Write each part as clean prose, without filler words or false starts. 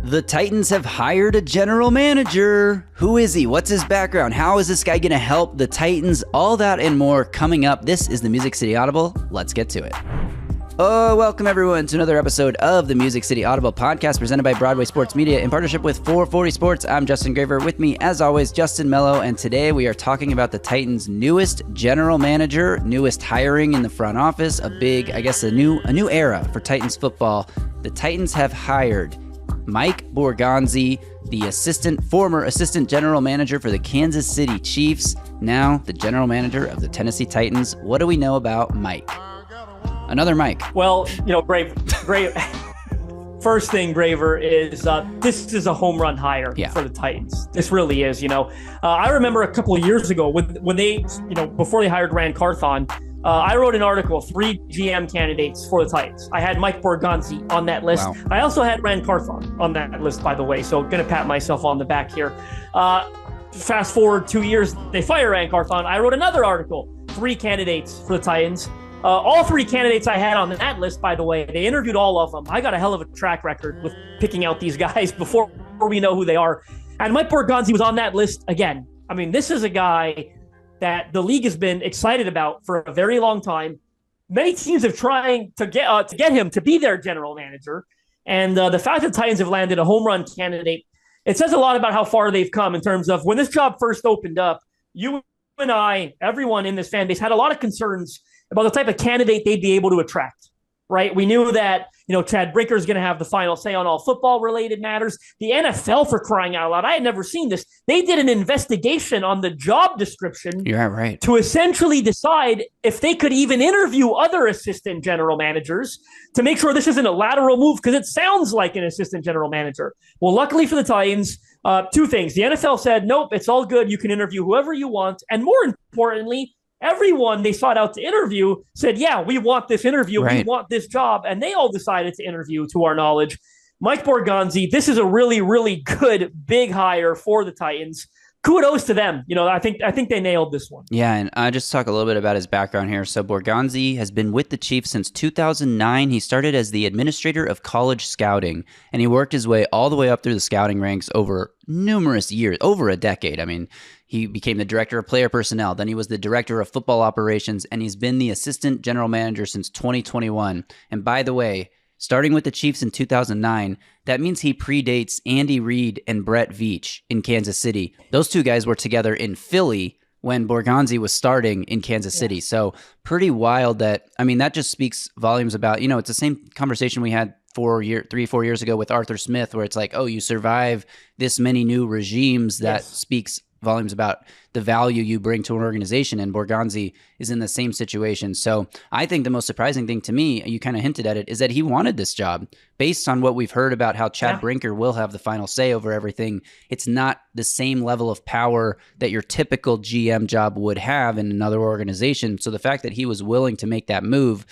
The Titans have hired a general manager. Who is he? What's his background? How is this guy going to help the Titans? All that and more coming up. This is the Music City Audible. Let's get to it. Oh, welcome everyone to another episode of the Music City Audible podcast presented by Broadway Sports Media in partnership with 440 Sports. I'm Justin Graver. With me, as always, Justin Melo, and today we are talking about the Titans' newest general manager, newest hiring in the front office, a new era for Titans football. The Titans have hired Mike Borgonzi, the former assistant general manager for the Kansas City Chiefs, now the general manager of the Tennessee Titans. What do we know about Mike? Another Mike. Well, Graver. First thing, Graver, is this is a home run hire for the Titans. This really is. I remember a couple of years ago when they, before they hired Ran Carthon, I wrote an article, 3 GM candidates for the Titans. I had Mike Borgonzi on that list. Wow. I also had Ran Carthon on that list, by the way, so going to pat myself on the back here. Fast forward 2 years, they fire Ran Carthon. I wrote another article, 3 candidates for the Titans. All 3 candidates I had on that list, by the way, they interviewed all of them. I got a hell of a track record with picking out these guys before we know who they are. And Mike Borgonzi was on that list again. I mean, this is a guy that the league has been excited about for a very long time. Many teams have trying to get him to be their general manager. And the fact that the Titans have landed a home run candidate, it says a lot about how far they've come in terms of when this job first opened up, you and I, everyone in this fan base had a lot of concerns about the type of candidate they'd be able to attract, right? We knew that, Chad Brinker is going to have the final say on all football-related matters. The NFL, for crying out loud, I had never seen this. They did an investigation on the job description to essentially decide if they could even interview other assistant general managers to make sure this isn't a lateral move, because it sounds like an assistant general manager. Well, luckily for the Titans, 2 things. The NFL said, nope, it's all good. You can interview whoever you want. And more importantly, everyone they sought out to interview said, yeah, we want this interview. Right. We want this job. And they all decided to interview, to our knowledge. Mike Borgonzi, this is a really, really good big hire for the Titans. Kudos to them. I think they nailed this one. Yeah, and I just talk a little bit about his background here. So Borgonzi has been with the Chiefs since 2009. He started as the administrator of college scouting, and he worked his way all the way up through the scouting ranks over numerous years, over a decade. I mean, he became the director of player personnel. Then he was the director of football operations, and he's been the assistant general manager since 2021. And by the way, starting with the Chiefs in 2009, that means he predates Andy Reid and Brett Veach in Kansas City. Those 2 guys were together in Philly when Borgonzi was starting in Kansas City. So pretty wild that just speaks volumes about, it's the same conversation we had 4 years ago with Arthur Smith, where it's like, oh, you survive this many new regimes. That speaks volumes about the value you bring to an organization, and Borgonzi is in the same situation. So I think the most surprising thing to me, you kind of hinted at it, is that he wanted this job. Based on what we've heard about how Chad Brinker will have the final say over everything, it's not the same level of power that your typical GM job would have in another organization. So the fact that he was willing to make that move,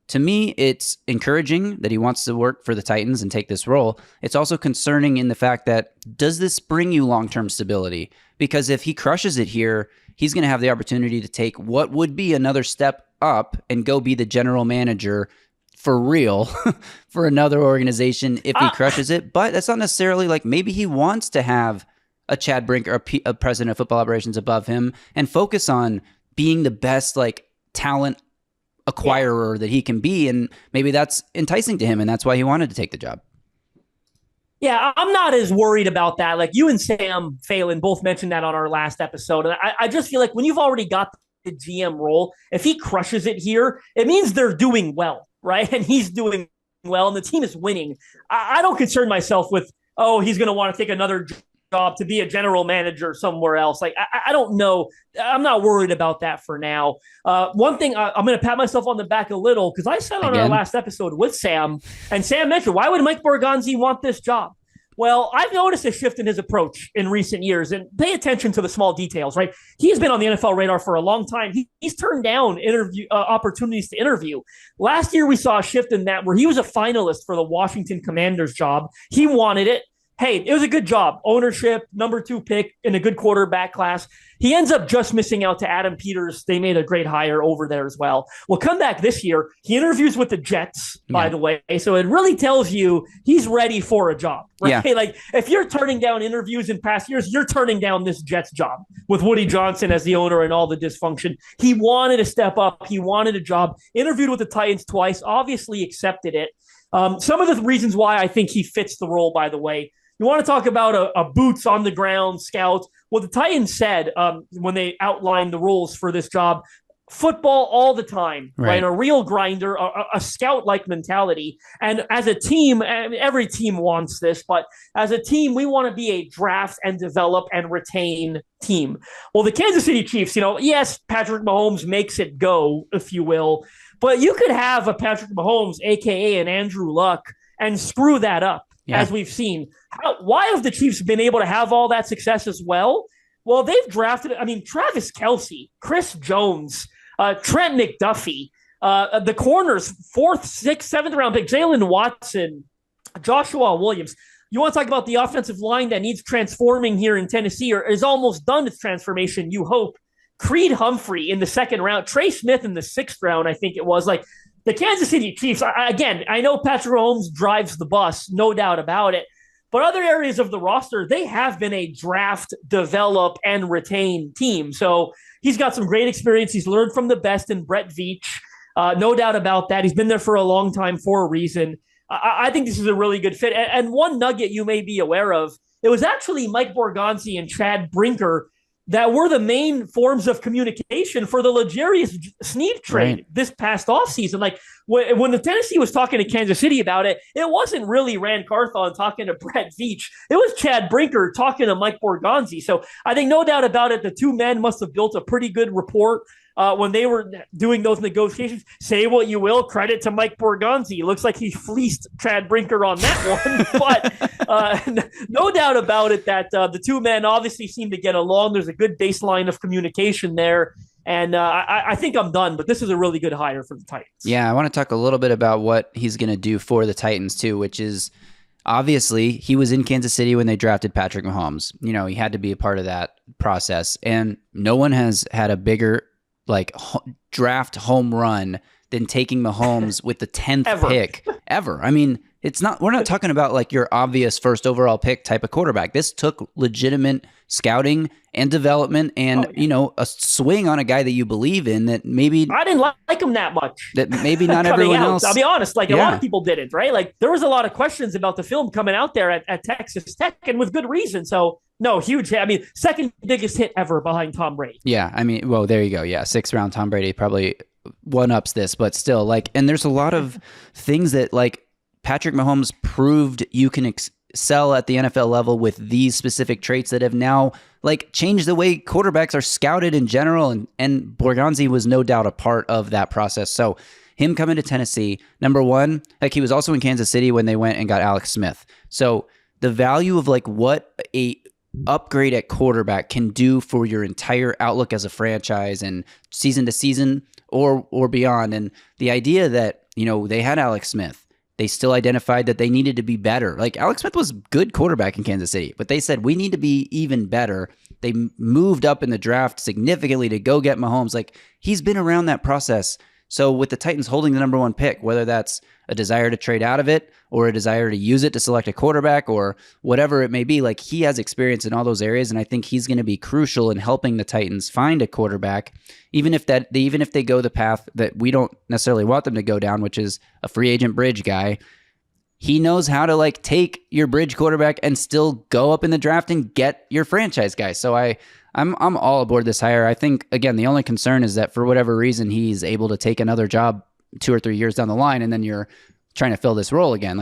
to me, it's encouraging that he wants to work for the Titans and take this role. It's also concerning in the fact that, does this bring you long-term stability? Because if he crushes it here, he's going to have the opportunity to take what would be another step up and go be the general manager for real for another organization if he crushes it. But that's not necessarily like, maybe he wants to have a Chad Brinker, a president of football operations above him, and focus on being the best talent acquirer that he can be, and maybe that's enticing to him, and that's why he wanted to take the job. Yeah, I'm not as worried about that. Like, you and Sam Phelan both mentioned that on our last episode, and I just feel like when you've already got the GM role, if he crushes it here, it means they're doing well, right? And he's doing well, and the team is winning. I don't concern myself with, he's going to want to take another job to be a general manager somewhere else. Like, I don't know. I'm not worried about that for now. One thing, I'm going to pat myself on the back a little, because I said on our last episode with Sam, and Sam mentioned, why would Mike Borgonzi want this job? Well, I've noticed a shift in his approach in recent years, and pay attention to the small details, right? He's been on the NFL radar for a long time. He's turned down opportunities to interview. Last year, we saw a shift in that, where he was a finalist for the Washington Commanders job. He wanted it. hey, it was a good job. Ownership, number 2 pick in a good quarterback class. He ends up just missing out to Adam Peters. They made a great hire over there as well. We'll come back this year. He interviews with the Jets, by the way. So it really tells you he's ready for a job, right? Yeah. Like if you're turning down interviews in past years, you're turning down this Jets job with Woody Johnson as the owner and all the dysfunction. He wanted to step up. He wanted a job. Interviewed with the Titans twice, obviously accepted it. Some of the reasons why I think he fits the role, by the way. You want to talk about a boots on the ground scout? Well, the Titans said when they outlined the rules for this job, football all the time, right? A real grinder, a scout-like mentality. And as a team, every team wants this, but as a team, we want to be a draft and develop and retain team. Well, the Kansas City Chiefs, yes, Patrick Mahomes makes it go, if you will, but you could have a Patrick Mahomes, a.k.a. an Andrew Luck, and screw that up. Yeah. As we've seen. Why have the Chiefs been able to have all that success as well? Well, they've drafted, Travis Kelce, Chris Jones, Trent McDuffie, the corners, 4th, 6th, 7th round pick, Jalen Watson, Joshua Williams. You want to talk about the offensive line that needs transforming here in Tennessee, or is almost done its transformation, you hope. Creed Humphrey in the 2nd round, Trey Smith in the 6th round, I think it was. Like, the Kansas City Chiefs, I know Patrick Mahomes drives the bus, no doubt about it. But other areas of the roster, they have been a draft, develop, and retain team. So he's got some great experience. He's learned from the best in Brett Veach. No doubt about that. He's been there for a long time for a reason. I think this is a really good fit. And one nugget you may be aware of, it was actually Mike Borgonzi and Chad Brinker that were the main forms of communication for the L'Jarius Sneed trade this past offseason. Like, when the Tennessee was talking to Kansas City about it, it wasn't really Rand Carthon talking to Brett Veach. It was Chad Brinker talking to Mike Borgonzi. So I think no doubt about it, the two men must have built a pretty good rapport when they were doing those negotiations. Say what you will, credit to Mike Borgonzi. It looks like he fleeced Chad Brinker on that one. But no doubt about it that the two men obviously seem to get along. There's a good baseline of communication there. And I think I'm done, but this is a really good hire for the Titans. Yeah, I want to talk a little bit about what he's going to do for the Titans too, which is obviously he was in Kansas City when they drafted Patrick Mahomes. He had to be a part of that process. And no one has had a bigger draft home run than taking Mahomes with the 10th pick ever. We're not talking about your obvious first overall pick type of quarterback. This took legitimate scouting and development and, a swing on a guy that you believe in that maybe... I didn't like him that much. That maybe not everyone else... I'll be honest, a lot of people didn't, right? There was a lot of questions about the film coming out there at Texas Tech, and with good reason. So, no, huge hit. Second biggest hit ever behind Tom Brady. Yeah, well, there you go. Yeah, 6th round Tom Brady probably one-ups this, but still, and there's a lot of things that, Patrick Mahomes proved you can excel at the NFL level with these specific traits that have now changed the way quarterbacks are scouted in general. And Borgonzi was no doubt a part of that process. So him coming to Tennessee, number one, he was also in Kansas City when they went and got Alex Smith. So the value of what a upgrade at quarterback can do for your entire outlook as a franchise and season to season or beyond. And the idea that, they had Alex Smith. They still identified that they needed to be better. Alex Smith was a good quarterback in Kansas City, but they said, we need to be even better. They moved up in the draft significantly to go get Mahomes. He's been around that process. So with the Titans holding the number one pick, whether that's a desire to trade out of it or a desire to use it to select a quarterback or whatever it may be, he has experience in all those areas. And I think he's going to be crucial in helping the Titans find a quarterback, even if they go the path that we don't necessarily want them to go down, which is a free agent bridge guy. He knows how to take your bridge quarterback and still go up in the draft and get your franchise guy. So I'm all aboard this hire. I think, again, the only concern is that for whatever reason, he's able to take another job 2 or 3 years down the line, and then you're trying to fill this role again.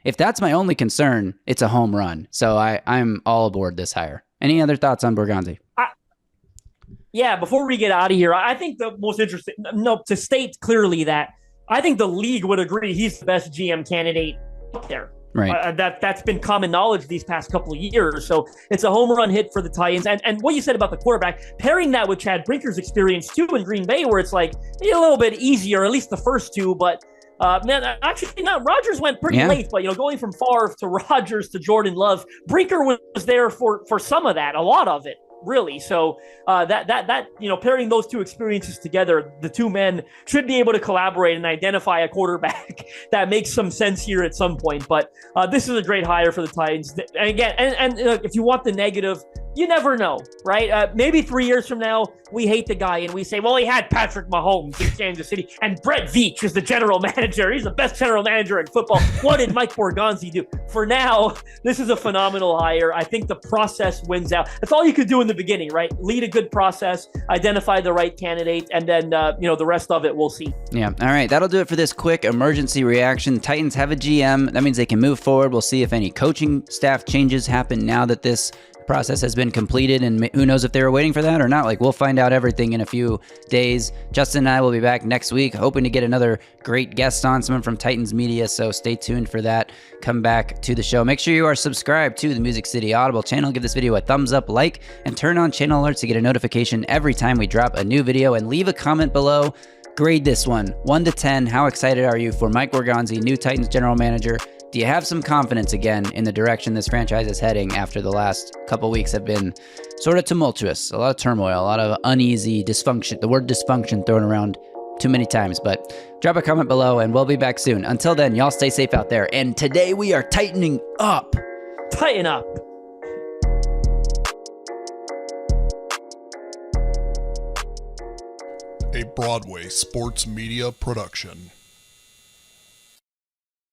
If that's my only concern, it's a home run. So I'm all aboard this hire. Any other thoughts on Borgonzi? Yeah, before we get out of here, I think the most interesting, to state clearly that I think the league would agree he's the best GM candidate up there. Right. That's been common knowledge these past couple of years. So it's a home run hit for the Titans. And what you said about the quarterback, pairing that with Chad Brinker's experience too in Green Bay, where it's a little bit easier, at least the first two, but Man, actually, no. Rodgers went pretty late, but going from Favre to Rodgers to Jordan Love, Brinker was there for some of that, a lot of it, really. So that pairing those two experiences together, the two men should be able to collaborate and identify a quarterback that makes some sense here at some point. But this is a great hire for the Titans. And again, and if you want the negative, you never know, right? Maybe 3 years from now, we hate the guy and we say, well, he had Patrick Mahomes in Kansas City and Brett Veach is the general manager. He's the best general manager in football. What did Mike Borgonzi do? For now, this is a phenomenal hire. I think the process wins out. That's all you could do in the beginning, right? Lead a good process, identify the right candidate, and then, the rest of it we'll see. Yeah. All right. That'll do it for this quick emergency reaction. Titans have a GM. That means they can move forward. We'll see if any coaching staff changes happen now that this process has been completed, and who knows if they were waiting for that or not. We'll find out everything in a few days. Justin and I will be back next week, hoping to get another great guest on, someone from Titans Media, so stay tuned for that. Come back to the show. Make sure you are subscribed to the Music City Audible channel. Give this video a thumbs up, like, and turn on channel alerts to get a notification every time we drop a new video, and leave a comment below. Grade this one, 1 to 10. How excited are you for Mike Borgonzi, new Titans general manager? Do you have some confidence again in the direction this franchise is heading after the last couple weeks have been sort of tumultuous? A lot of turmoil, a lot of uneasy dysfunction. The word dysfunction thrown around too many times, but drop a comment below and we'll be back soon. Until then, y'all stay safe out there. And today we are tightening up. Tighten up. A Broadway sports media production.